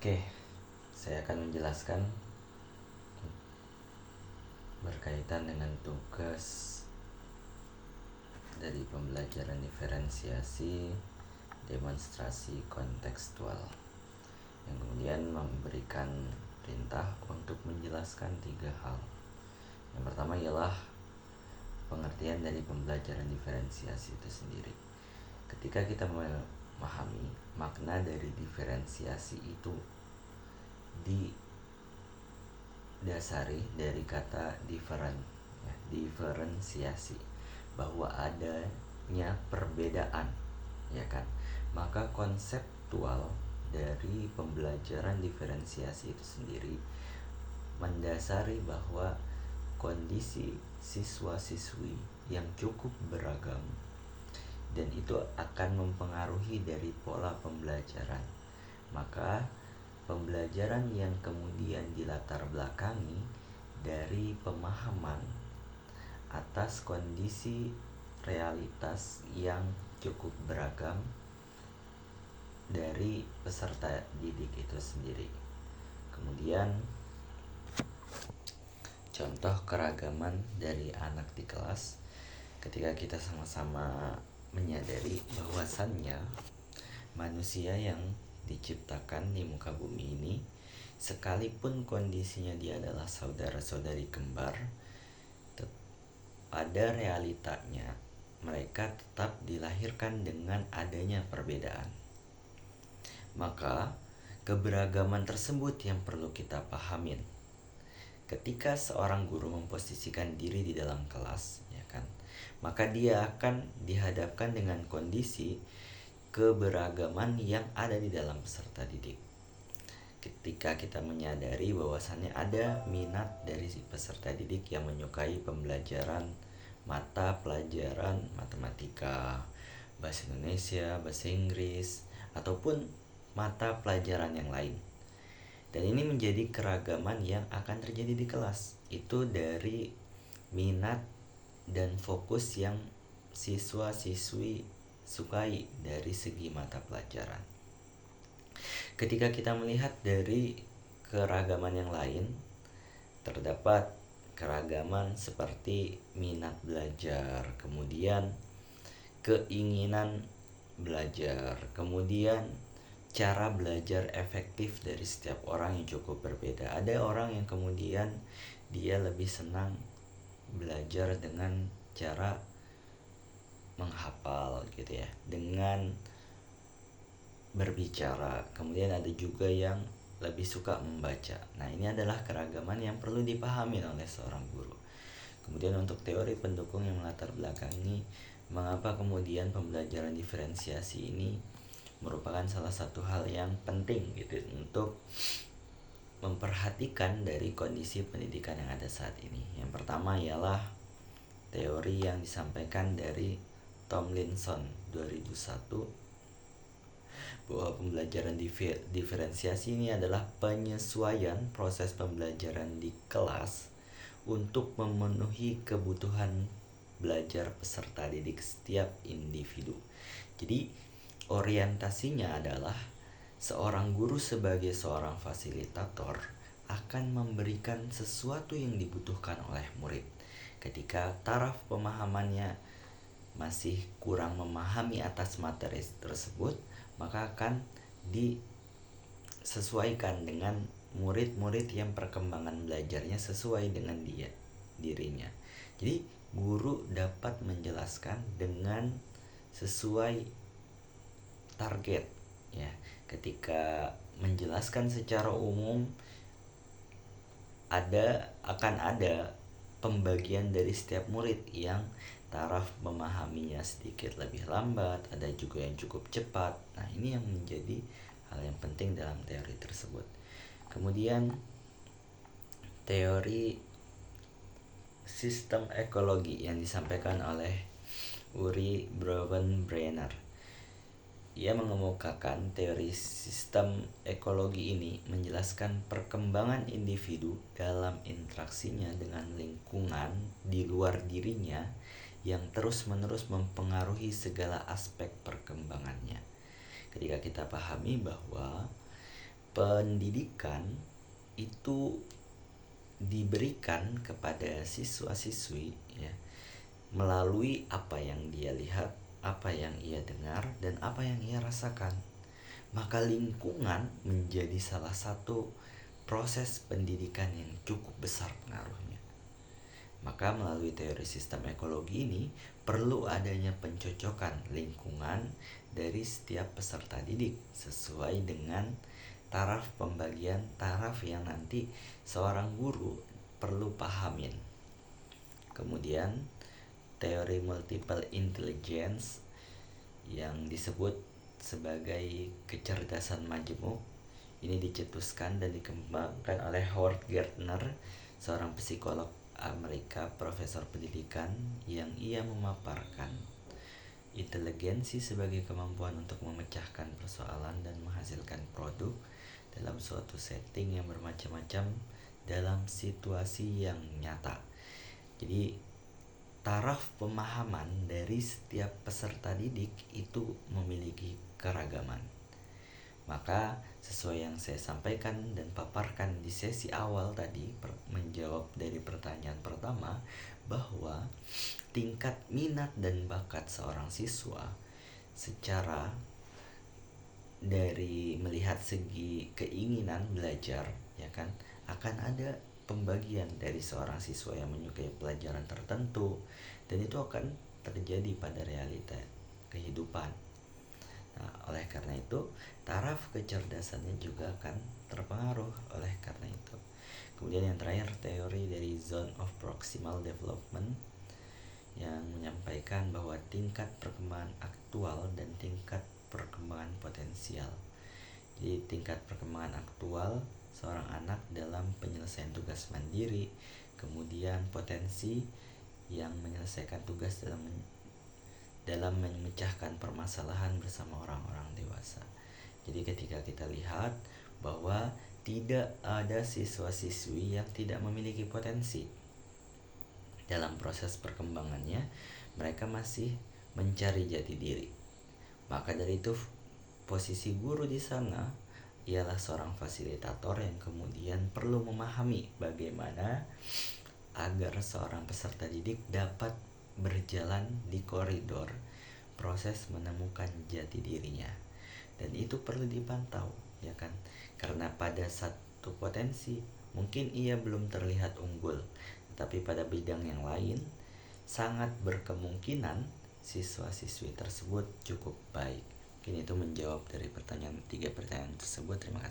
Oke, saya akan menjelaskan berkaitan dengan tugas dari pembelajaran diferensiasi demonstrasi kontekstual yang kemudian memberikan perintah untuk menjelaskan 3 hal. Yang pertama ialah pengertian dari pembelajaran diferensiasi itu sendiri. Ketika kita memahami makna dari diferensiasi itu didasari dari kata different, diferensiasi, bahwa adanya perbedaan, ya kan? Maka konseptual dari pembelajaran diferensiasi itu sendiri mendasari bahwa kondisi siswa-siswi yang cukup beragam dan itu akan mempengaruhi dari pola pembelajaran. Maka pembelajaran yang kemudian dilatar belakangi dari pemahaman atas kondisi realitas yang cukup beragam dari peserta didik itu sendiri. Kemudian contoh keragaman dari anak di kelas ketika kita sama-sama menyadari bahwasannya manusia yang diciptakan di muka bumi ini, sekalipun kondisinya dia adalah saudara-saudari kembar, pada realitanya mereka tetap dilahirkan dengan adanya perbedaan. Maka keberagaman tersebut yang perlu kita pahamin. Ketika seorang guru memposisikan diri di dalam kelas, ya kan, maka dia akan dihadapkan dengan kondisi keberagaman yang ada di dalam peserta didik. Ketika kita menyadari bahwasannya ada minat dari si peserta didik yang menyukai pembelajaran mata pelajaran matematika, bahasa Indonesia, bahasa Inggris, ataupun mata pelajaran yang lain. Dan ini menjadi keragaman yang akan terjadi di kelas. Itu dari minat dan fokus yang siswa-siswi sukai dari segi mata pelajaran. Ketika kita melihat dari keragaman yang lain, terdapat keragaman seperti minat belajar, kemudian keinginan belajar, kemudian cara belajar efektif dari setiap orang yang cukup berbeda. Ada orang yang kemudian dia lebih senang belajar dengan cara menghafal gitu ya, dengan berbicara. Kemudian ada juga yang lebih suka membaca. Nah, ini adalah keragaman yang perlu dipahami oleh seorang guru. Kemudian untuk teori pendukung yang melatar belakangi mengapa kemudian pembelajaran diferensiasi ini merupakan salah satu hal yang penting gitu untuk memperhatikan dari kondisi pendidikan yang ada saat ini. Yang pertama ialah teori yang disampaikan dari Tomlinson 2001 bahwa pembelajaran diferensiasi ini adalah penyesuaian proses pembelajaran di kelas untuk memenuhi kebutuhan belajar peserta didik setiap individu. Jadi orientasinya adalah seorang guru sebagai seorang fasilitator akan memberikan sesuatu yang dibutuhkan oleh murid. Ketika taraf pemahamannya masih kurang memahami atas materi tersebut, maka akan disesuaikan dengan murid-murid yang perkembangan belajarnya sesuai dengan dirinya. Jadi guru dapat menjelaskan dengan sesuai target ya. Ketika menjelaskan secara umum akan ada pembagian dari setiap murid yang taraf memahaminya sedikit lebih lambat, ada juga yang cukup cepat. Nah, ini yang menjadi hal yang penting dalam teori tersebut. Kemudian teori sistem ekologi yang disampaikan oleh Uri Brenner. Ia mengemukakan teori sistem ekologi ini menjelaskan perkembangan individu dalam interaksinya dengan lingkungan di luar dirinya yang terus-menerus mempengaruhi segala aspek perkembangannya. Ketika kita pahami bahwa pendidikan itu diberikan kepada siswa-siswi ya melalui apa yang dia lihat, apa yang ia dengar, dan apa yang ia rasakan. Maka lingkungan menjadi salah satu proses pendidikan yang cukup besar pengaruhnya. Maka melalui teori sistem ekologi ini perlu adanya pencocokan lingkungan dari setiap peserta didik sesuai dengan taraf pembagian taraf yang nanti seorang guru perlu pahamin. Kemudian teori multiple intelligence yang disebut sebagai kecerdasan majemuk ini dicetuskan dan dikembangkan oleh Howard Gardner, seorang psikolog Amerika, profesor pendidikan, yang ia memaparkan inteligensi sebagai kemampuan untuk memecahkan persoalan dan menghasilkan produk dalam suatu setting yang bermacam-macam dalam situasi yang nyata. Jadi taraf pemahaman dari setiap peserta didik itu memiliki keragaman. Maka sesuai yang saya sampaikan dan paparkan di sesi awal tadi, menjawab dari pertanyaan pertama, bahwa tingkat minat dan bakat seorang siswa secara dari melihat segi keinginan belajar ya kan, akan ada pembagian dari seorang siswa yang menyukai pelajaran tertentu, dan itu akan terjadi pada realita kehidupan. Nah, oleh karena itu, taraf kecerdasannya juga akan terpengaruh oleh karena itu. Kemudian yang terakhir, teori dari Zone of Proximal Development yang menyampaikan bahwa tingkat perkembangan aktual dan tingkat perkembangan potensial. Jadi tingkat perkembangan aktual seorang anak dalam penyelesaian tugas mandiri, kemudian potensi yang menyelesaikan tugas dalam memecahkan permasalahan bersama orang-orang dewasa. Jadi ketika kita lihat bahwa tidak ada siswa-siswi yang tidak memiliki potensi dalam proses perkembangannya, mereka masih mencari jati diri. Maka dari itu posisi guru di sana ialah seorang fasilitator yang kemudian perlu memahami bagaimana agar seorang peserta didik dapat berjalan di koridor proses menemukan jati dirinya, dan itu perlu dipantau ya kan, karena pada satu potensi mungkin ia belum terlihat unggul, tetapi pada bidang yang lain sangat berkemungkinan siswa-siswi tersebut cukup baik. Mungkin itu menjawab dari tiga pertanyaan tersebut. Terima kasih.